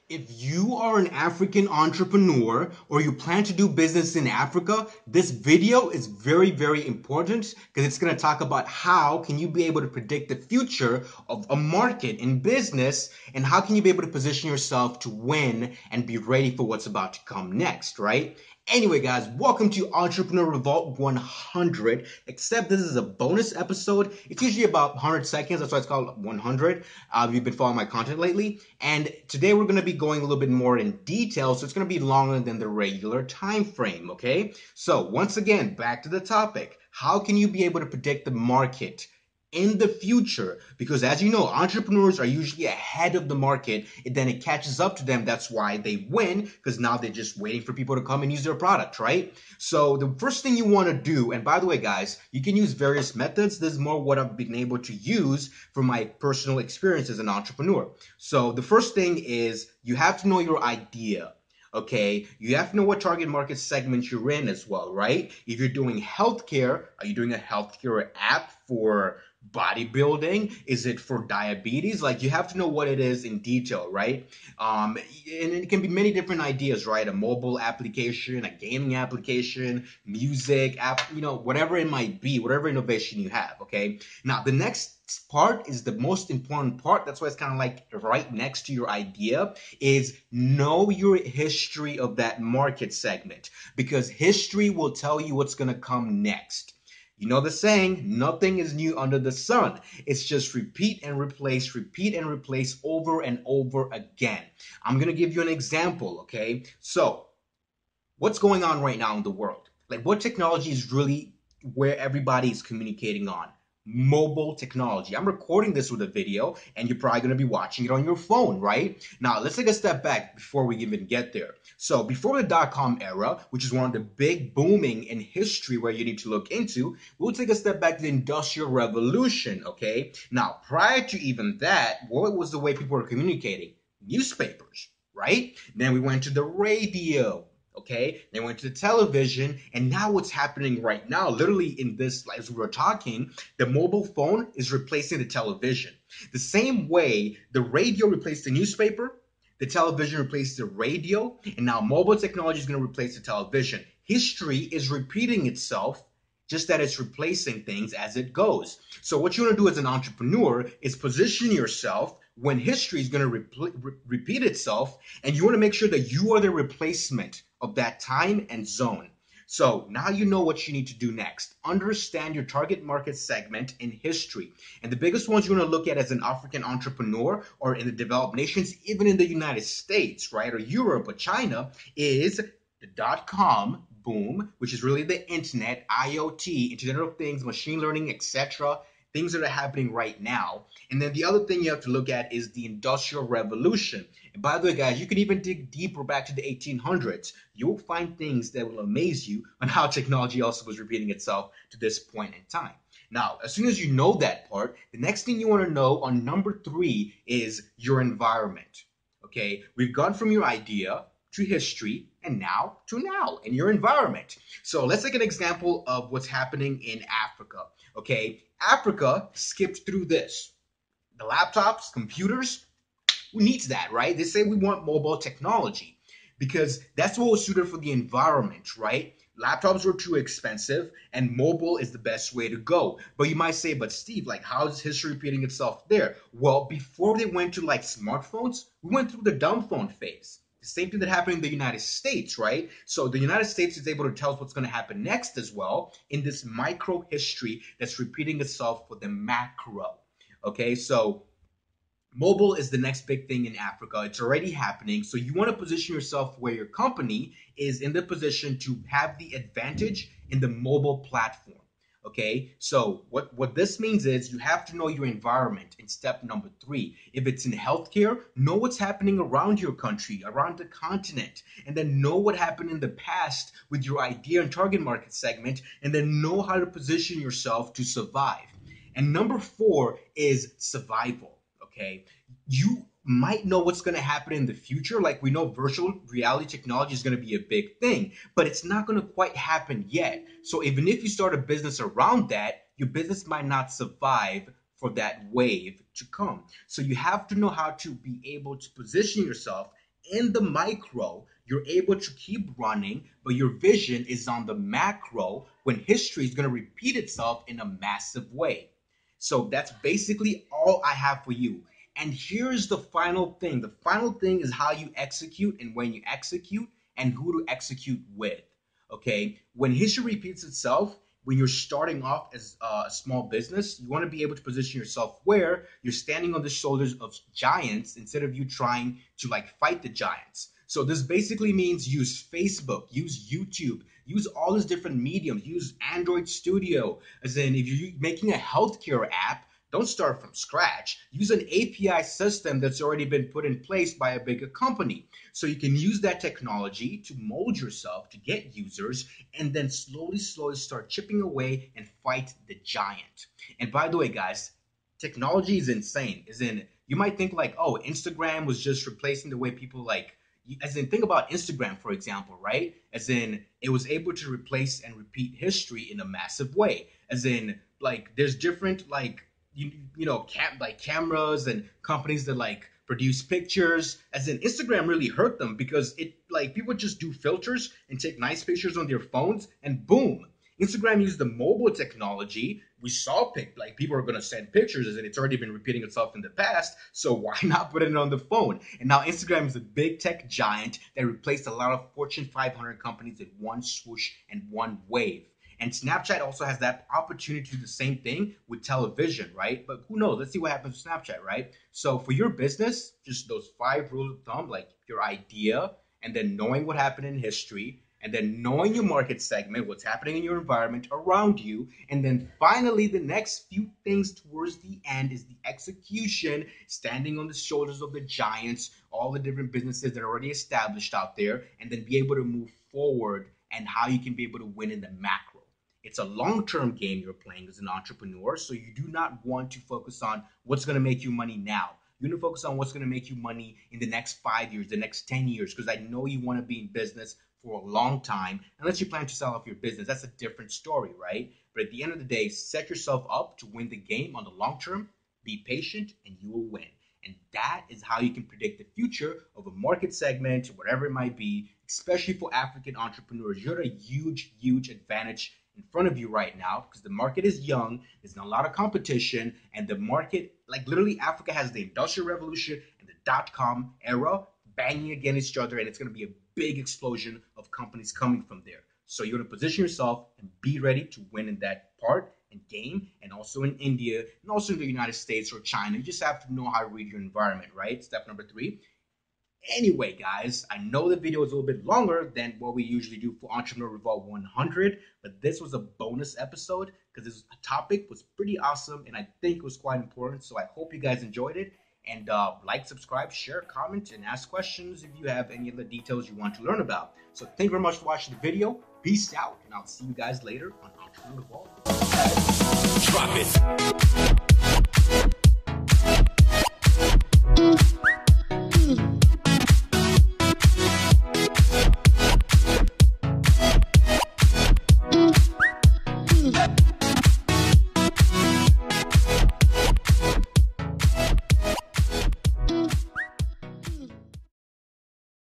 If you are an African entrepreneur or you plan to do business in Africa, this video is very, very important because it's going to talk about how can you be able to predict the future of a market in business and how can you be able to position yourself to win and be ready for what's about to come next, right? Anyway, guys, welcome to Entrepreneur Revolt 100, except this is a bonus episode. It's usually about 100 seconds. That's why it's called 100. You've been following my content lately. And today we're going to be going a little bit more in detail, so it's going to be longer than the regular time frame, okay? So once again, back to the topic. How can you be able to predict the market in the future? Because as you know, entrepreneurs are usually ahead of the market, and then it catches up to them. That's why they win, because now they're just waiting for people to come and use their product, right? So the first thing you want to do, and by the way, guys, you can use various methods. This is more what I've been able to use from my personal experience as an entrepreneur. So the first thing is you have to know your idea. Okay, you have to know what target market segment you're in as well, right? If you're doing healthcare, are you doing a healthcare app for bodybuilding? Is it for diabetes? Like, you have to know what it is in detail, right? And it can be many different ideas, right? A mobile application, a gaming application, music app, whatever it might be, whatever innovation you have, okay? Now, the next part is the most important part. That's why it's kind of like right next to your idea, is know your history of that market segment, because history will tell you what's going to come next. You know the saying, nothing is new under the sun. It's just repeat and replace over and over again. I'm going to give you an example, okay? So, what's going on right now in the world? Like, what technology is really where everybody is communicating on? Mobile technology. I'm recording this with a video, and you're probably going to be watching it on your phone, right? Now, let's take a step back before we even get there. So before the dot-com era, which is one of the big booming in history where you need to look into, we'll take a step back to the Industrial Revolution, okay? Now, prior to even that, what was the way people were communicating? Newspapers, right? Then we went to the radio. Okay, they went to the television, and now what's happening right now, literally in this, as we're talking, the mobile phone is replacing the television. The same way the radio replaced the newspaper, the television replaced the radio, and now mobile technology is going to replace the television. History is repeating itself, just that it's replacing things as it goes. So what you want to do as an entrepreneur is position yourself when history is going to repeat itself, and you want to make sure that you are the replacement of that time and zone. So now you know what you need to do next. Understand your target market segment in history. And the biggest ones you want to look at as an African entrepreneur or in the developed nations, even in the United States, right, or Europe or China, is the dot-com boom, which is really the internet, IoT, Internet of Things, machine learning, etc., things that are happening right now. And then the other thing you have to look at is the Industrial Revolution. And by the way, guys, you can even dig deeper back to the 1800s. You'll find things that will amaze you on how technology also was repeating itself to this point in time. Now, as soon as you know that part, the next thing you want to know on number 3 is your environment. Okay, we've gone from your idea to history, and now to now in your environment. So let's take an example of what's happening in Africa. Okay, Africa skipped through this. The laptops, computers, who needs that, right? They say we want mobile technology because that's what was suited for the environment, right? Laptops were too expensive, and mobile is the best way to go. But you might say, but Steve, like, how is history repeating itself there? Well, before they went to like smartphones, we went through the dumb phone phase. The same thing that happened in the United States, right? So the United States is able to tell us what's going to happen next as well in this micro history that's repeating itself for the macro. Okay, so mobile is the next big thing in Africa. It's already happening. So you want to position yourself where your company is in the position to have the advantage in the mobile platform. Okay, so what this means is you have to know your environment in step number 3. If it's in healthcare, know what's happening around your country, around the continent, and then know what happened in the past with your idea and target market segment, and then know how to position yourself to survive. And number 4 is survival. Okay, you might know what's going to happen in the future. Like, we know virtual reality technology is going to be a big thing, but it's not going to quite happen yet. So even if you start a business around that, your business might not survive for that wave to come. So you have to know how to be able to position yourself in the micro, you're able to keep running, but your vision is on the macro when history is going to repeat itself in a massive way. So that's basically all I have for you. And here's the final thing. The final thing is how you execute and when you execute and who to execute with. Okay. When history repeats itself, when you're starting off as a small business, you want to be able to position yourself where you're standing on the shoulders of giants instead of you trying to like fight the giants. So this basically means use Facebook, use YouTube, use all these different mediums, use Android Studio. As in, if you're making a healthcare app, don't start from scratch. Use an API system that's already been put in place by a bigger company. So you can use that technology to mold yourself to get users and then slowly start chipping away and fight the giant. And by the way, guys, technology is insane. As in, you might think like, oh, Instagram was just replacing the way people like, as in, think about Instagram, for example, right? As in, it was able to replace and repeat history in a massive way. As in, like, there's different, like, like cameras and companies that like produce pictures. As in, Instagram really hurt them because it like people just do filters and take nice pictures on their phones and boom. Instagram used the mobile technology. We saw like people are going to send pictures and it's already been repeating itself in the past. So why not put it on the phone? And now Instagram is a big tech giant that replaced a lot of Fortune 500 companies in one swoosh and one wave. And Snapchat also has that opportunity to do the same thing with television, right? But who knows? Let's see what happens with Snapchat, right? So for your business, just those 5 rules of thumb, like your idea, and then knowing what happened in history, and then knowing your market segment, what's happening in your environment around you, and then finally the next few things towards the end is the execution, standing on the shoulders of the giants, all the different businesses that are already established out there, and then be able to move forward and how you can be able to win in the macro. It's a long-term game you're playing as an entrepreneur, so you do not want to focus on what's going to make you money now. You want to focus on what's going to make you money in the next 5 years, the next 10 years, because I know you want to be in business for a long time. Unless you plan to sell off your business, that's a different story, right? But at the end of the day, set yourself up to win the game on the long term, be patient, and you will win. And that is how you can predict the future of a market segment, whatever it might be, especially for African entrepreneurs. You're at a huge, huge advantage in front of you right now because the market is young, there's not a lot of competition, and the market, like literally Africa has the Industrial Revolution and the dot-com era banging against each other, and it's going to be a big explosion of companies coming from there. So you're going to position yourself and be ready to win in that part and game, and also in India, and also in the United States or China. You just have to know how to read your environment, right? Step number 3. Anyway, guys, I know the video is a little bit longer than what we usually do for Entrepreneur Revolve 100, but this was a bonus episode because this topic was pretty awesome and I think it was quite important. So I hope you guys enjoyed it. And like, subscribe, share, comment, and ask questions if you have any other details you want to learn about. So thank you very much for watching the video. Peace out, and I'll see you guys later on Entrepreneur Revolve. Drop it.